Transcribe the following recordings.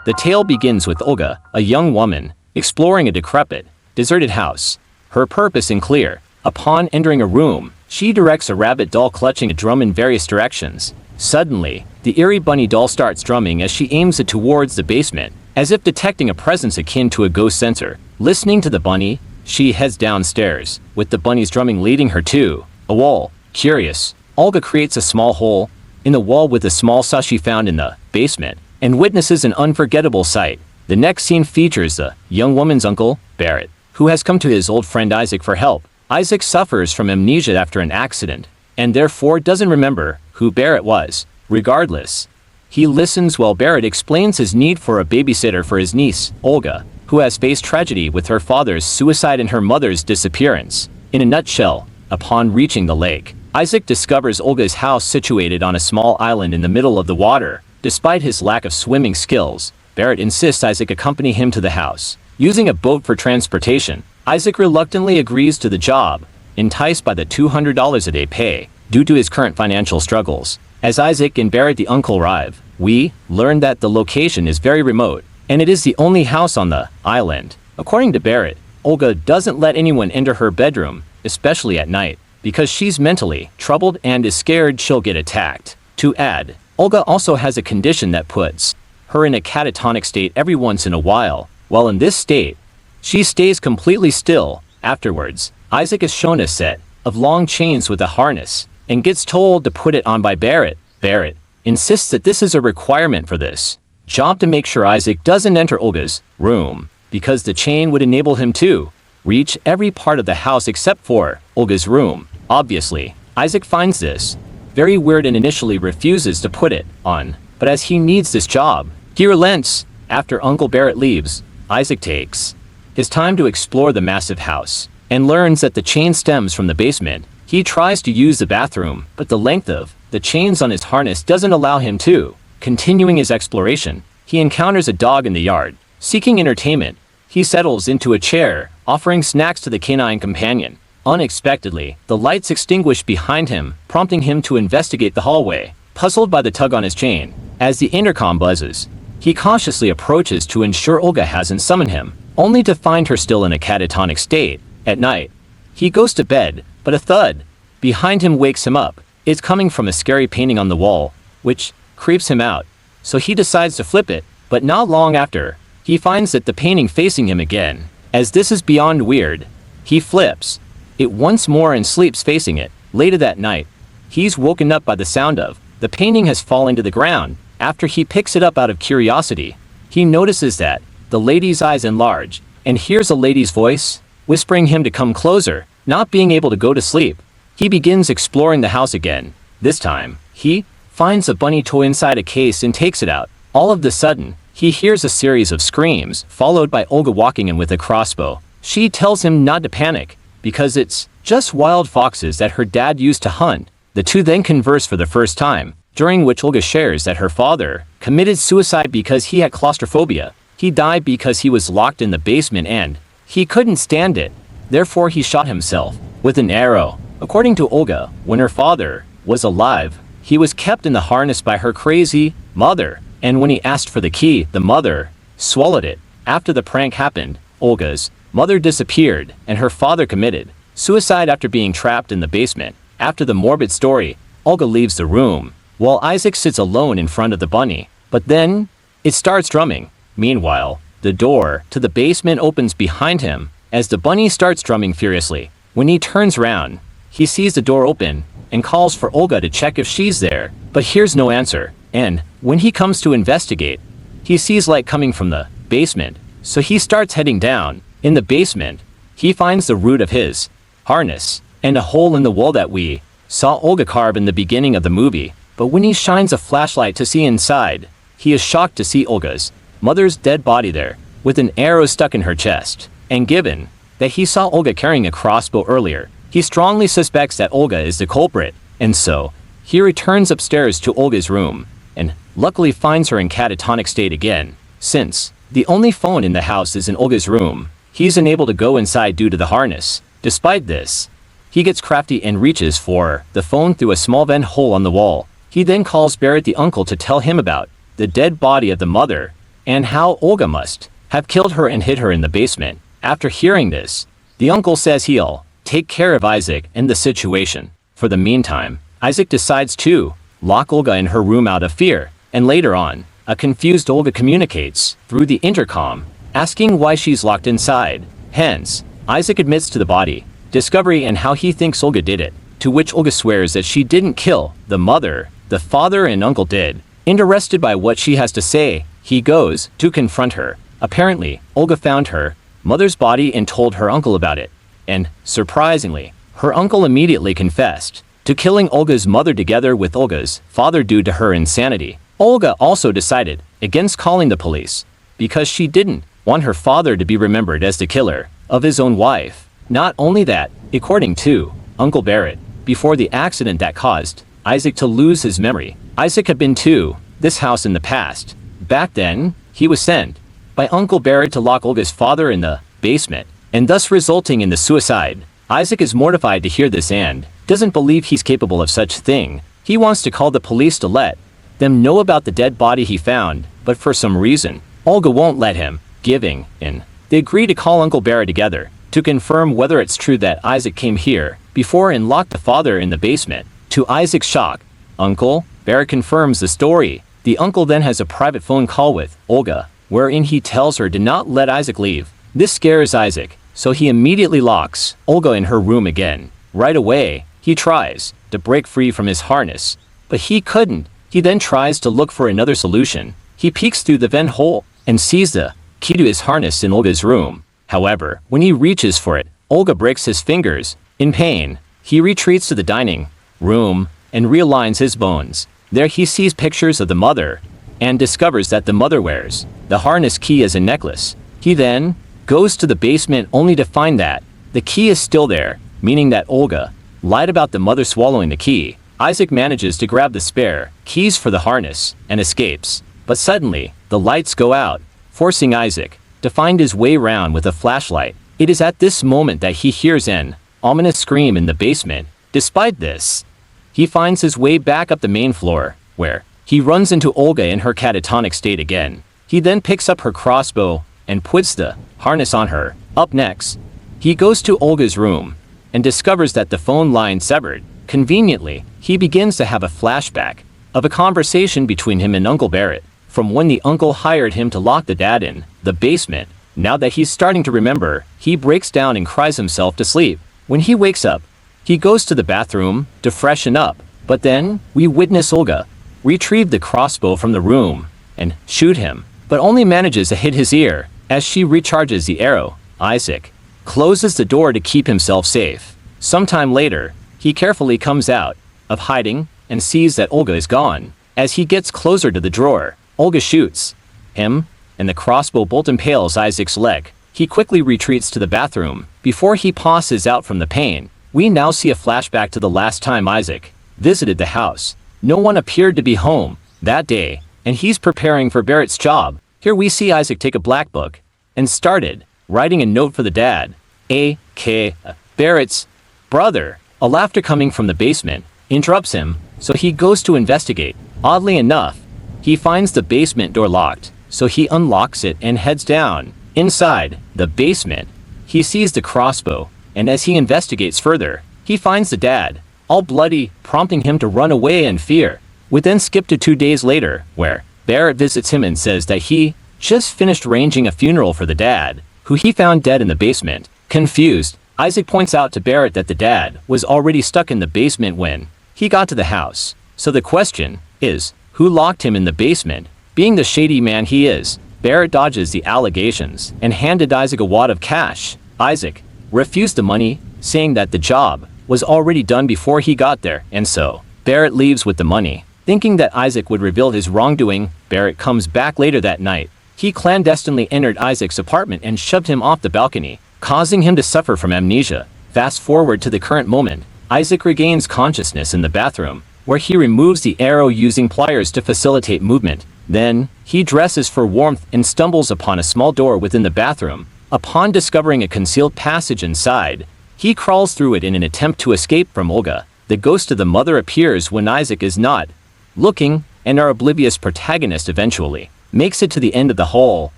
The tale begins with Olga, a young woman, exploring a decrepit, deserted house. Her purpose is clear. Upon entering a room, she directs a rabbit doll clutching a drum in various directions. Suddenly, the eerie bunny doll starts drumming as she aims it towards the basement, as if detecting a presence akin to a ghost sensor. Listening to the bunny, she heads downstairs, with the bunny's drumming leading her to a wall. Curious, Olga creates a small hole in the wall with a small saw she found in the basement, and witnesses an unforgettable sight. The next scene features the young woman's uncle, Barrett, who has come to his old friend Isaac for help. Isaac suffers from amnesia after an accident, and therefore doesn't remember who Barrett was. Regardless, he listens while Barrett explains his need for a babysitter for his niece, Olga, who has faced tragedy with her father's suicide and her mother's disappearance. In a nutshell, upon reaching the lake, Isaac discovers Olga's house situated on a small island in the middle of the water. Despite his lack of swimming skills, Barrett insists Isaac accompany him to the house. Using a boat for transportation, Isaac reluctantly agrees to the job, enticed by the $200 a day pay, due to his current financial struggles. As Isaac and Barrett the uncle arrive, we learn that the location is very remote, and it is the only house on the island. According to Barrett, Olga doesn't let anyone enter her bedroom, especially at night, because she's mentally troubled and is scared she'll get attacked. To add, Olga also has a condition that puts her in a catatonic state every once in a while. While in this state, she stays completely still. Afterwards, Isaac is shown a set of long chains with a harness, and gets told to put it on by Barrett. Barrett insists that this is a requirement for this job to make sure Isaac doesn't enter Olga's room, because the chain would enable him to reach every part of the house except for Olga's room. Obviously, Isaac finds this very weird and initially refuses to put it on, but as he needs this job, he relents. After Uncle Barrett leaves, Isaac takes his time to explore the massive house, and learns that the chain stems from the basement. He tries to use the bathroom, but the length of the chains on his harness doesn't allow him to. Continuing his exploration, he encounters a dog in the yard. Seeking entertainment, he settles into a chair, offering snacks to the canine companion. Unexpectedly, the lights extinguish behind him, prompting him to investigate the hallway. Puzzled by the tug on his chain, as the intercom buzzes, he cautiously approaches to ensure Olga hasn't summoned him, only to find her still in a catatonic state. At night, he goes to bed, but a thud behind him wakes him up. It's coming from a scary painting on the wall, which creeps him out, so he decides to flip it, but not long after, he finds that the painting facing him again. As this is beyond weird, he flips it once more and sleeps facing it. Later that night, he's woken up by the sound of the painting has fallen to the ground. After he picks it up out of curiosity, he notices that the lady's eyes enlarge, and hears a lady's voice whispering him to come closer. Not being able to go to sleep, he begins exploring the house again. This time, he finds a bunny toy inside a case and takes it out. All of a sudden, he hears a series of screams, followed by Olga walking in with a crossbow. She tells him not to panic, because it's just wild foxes that her dad used to hunt. The two then converse for the first time, during which Olga shares that her father committed suicide because he had claustrophobia. He died because he was locked in the basement and he couldn't stand it. Therefore, he shot himself with an arrow. According to Olga, when her father was alive, he was kept in the harness by her crazy mother, and when he asked for the key, the mother swallowed it. After the prank happened, Olga's mother disappeared, and her father committed suicide after being trapped in the basement. After the morbid story, Olga leaves the room, while Isaac sits alone in front of the bunny. But then, it starts drumming. Meanwhile, the door to the basement opens behind him, as the bunny starts drumming furiously. When he turns around, he sees the door open, and calls for Olga to check if she's there, but hears no answer. And, when he comes to investigate, he sees light coming from the basement, so he starts heading down. In the basement, he finds the root of his harness, and a hole in the wall that we saw Olga carve in the beginning of the movie. But when he shines a flashlight to see inside, he is shocked to see Olga's mother's dead body there, with an arrow stuck in her chest. And given that he saw Olga carrying a crossbow earlier, he strongly suspects that Olga is the culprit, and so he returns upstairs to Olga's room, and luckily finds her in catatonic state again. Since the only phone in the house is in Olga's room, he's unable to go inside due to the harness. Despite this, he gets crafty and reaches for the phone through a small vent hole on the wall. He then calls Barrett the uncle to tell him about the dead body of the mother, and how Olga must have killed her and hid her in the basement. After hearing this, the uncle says he'll take care of Isaac and the situation. For the meantime, Isaac decides to lock Olga in her room out of fear, and later on, a confused Olga communicates through the intercom, asking why she's locked inside. Hence, Isaac admits to the body discovery and how he thinks Olga did it, to which Olga swears that she didn't kill the mother, the father and uncle did. Interested by what she has to say, he goes to confront her. Apparently, Olga found her mother's body and told her uncle about it. And, surprisingly, her uncle immediately confessed to killing Olga's mother together with Olga's father due to her insanity. Olga also decided against calling the police because she didn't want her father to be remembered as the killer of his own wife. Not only that, according to Uncle Barrett, before the accident that caused Isaac to lose his memory, Isaac had been to this house in the past. Back then, he was sent by Uncle Barrett to lock Olga's father in the basement, and thus resulting in the suicide. Isaac is mortified to hear this and doesn't believe he's capable of such thing. He wants to call the police to let them know about the dead body he found, but for some reason, Olga won't let him, giving in. They agree to call Uncle Barrett together to confirm whether it's true that Isaac came here before and locked the father in the basement. To Isaac's shock, Uncle Barrett confirms the story. The uncle then has a private phone call with Olga, wherein he tells her to not let Isaac leave. This scares Isaac, so he immediately locks Olga in her room again. Right away, he tries to break free from his harness, but he couldn't. He then tries to look for another solution. He peeks through the vent hole and sees the key to his harness in Olga's room. However, when he reaches for it, Olga breaks his fingers. In pain, he retreats to the dining room and realigns his bones. There he sees pictures of the mother and discovers that the mother wears the harness key as a necklace. He then goes to the basement only to find that the key is still there, meaning that Olga lied about the mother swallowing the key. Isaac manages to grab the spare keys for the harness and escapes, but suddenly, the lights go out, forcing Isaac to find his way around with a flashlight. It is at this moment that he hears an ominous scream in the basement. Despite this, he finds his way back up the main floor, where he runs into Olga in her catatonic state again. He then picks up her crossbow and puts the harness on her. Up next, he goes to Olga's room and discovers that the phone line severed. Conveniently, he begins to have a flashback of a conversation between him and Uncle Barrett from when the uncle hired him to lock the dad in the basement. Now that he's starting to remember, he breaks down and cries himself to sleep. When he wakes up, he goes to the bathroom to freshen up, but then we witness Olga retrieve the crossbow from the room and shoot him, but only manages to hit his ear as she recharges the arrow. Isaac closes the door to keep himself safe. Sometime later, he carefully comes out of hiding and sees that Olga is gone. As he gets closer to the drawer, Olga shoots him, and the crossbow bolt impales Isaac's leg. He quickly retreats to the bathroom. Before he passes out from the pain, we now see a flashback to the last time Isaac visited the house. No one appeared to be home that day, and he's preparing for Barrett's job. Here we see Isaac take a black book and started writing a note for the dad, A.K. Barrett's brother. A laughter coming from the basement interrupts him, so he goes to investigate. Oddly enough, he finds the basement door locked, so he unlocks it and heads down. Inside the basement, he sees the crossbow, and as he investigates further, he finds the dad, all bloody, prompting him to run away in fear. We then skip to 2 days later, where Barrett visits him and says that he just finished arranging a funeral for the dad, who he found dead in the basement. Confused, Isaac points out to Barrett that the dad was already stuck in the basement when he got to the house. So the question is, who locked him in the basement? Being the shady man he is, Barrett dodges the allegations and handed Isaac a wad of cash. Isaac refused the money, saying that the job was already done before he got there, and so Barrett leaves with the money. Thinking that Isaac would reveal his wrongdoing, Barrett comes back later that night. He clandestinely entered Isaac's apartment and shoved him off the balcony, causing him to suffer from amnesia. Fast forward to the current moment, Isaac regains consciousness in the bathroom, where he removes the arrow using pliers to facilitate movement. Then, he dresses for warmth and stumbles upon a small door within the bathroom. Upon discovering a concealed passage inside, he crawls through it in an attempt to escape from Olga. The ghost of the mother appears when Isaac is not looking, and our oblivious protagonist eventually makes it to the end of the hole,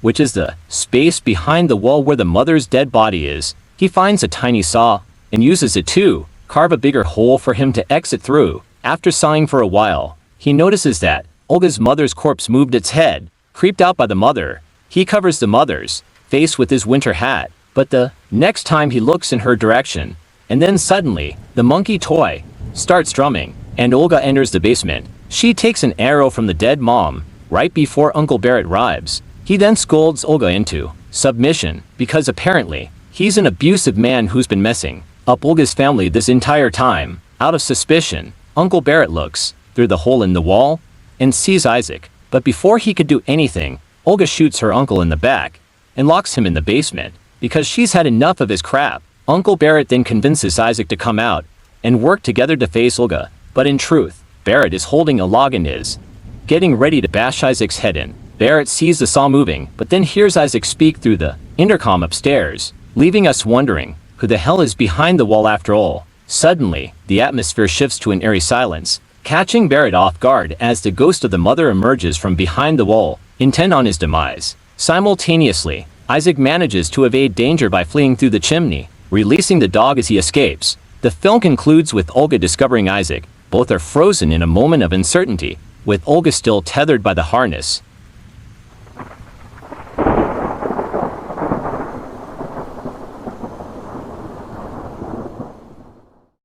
which is the space behind the wall where the mother's dead body is. He finds a tiny saw and uses it to carve a bigger hole for him to exit through. After sawing for a while, he notices that Olga's mother's corpse moved its head. Creeped out by the mother, he covers the mother's face with his winter hat, but the next time he looks in her direction, and then suddenly, the monkey toy starts drumming, and Olga enters the basement. She takes an arrow from the dead mom right before Uncle Barrett arrives. He then scolds Olga into submission because apparently he's an abusive man who's been messing up Olga's family this entire time. Out of suspicion, Uncle Barrett looks through the hole in the wall and sees Isaac, but before he could do anything, Olga shoots her uncle in the back and locks him in the basement because she's had enough of his crap. Uncle Barrett then convinces Isaac to come out and work together to face Olga, but in truth, Barrett is holding a log and is getting ready to bash Isaac's head in. Barrett sees the saw moving, but then hears Isaac speak through the intercom upstairs, leaving us wondering who the hell is behind the wall after all. Suddenly, the atmosphere shifts to an eerie silence, catching Barrett off guard as the ghost of the mother emerges from behind the wall, intent on his demise. Simultaneously, Isaac manages to evade danger by fleeing through the chimney, releasing the dog as he escapes. The film concludes with Olga discovering Isaac. Both are frozen in a moment of uncertainty, with Olga still tethered by the harness.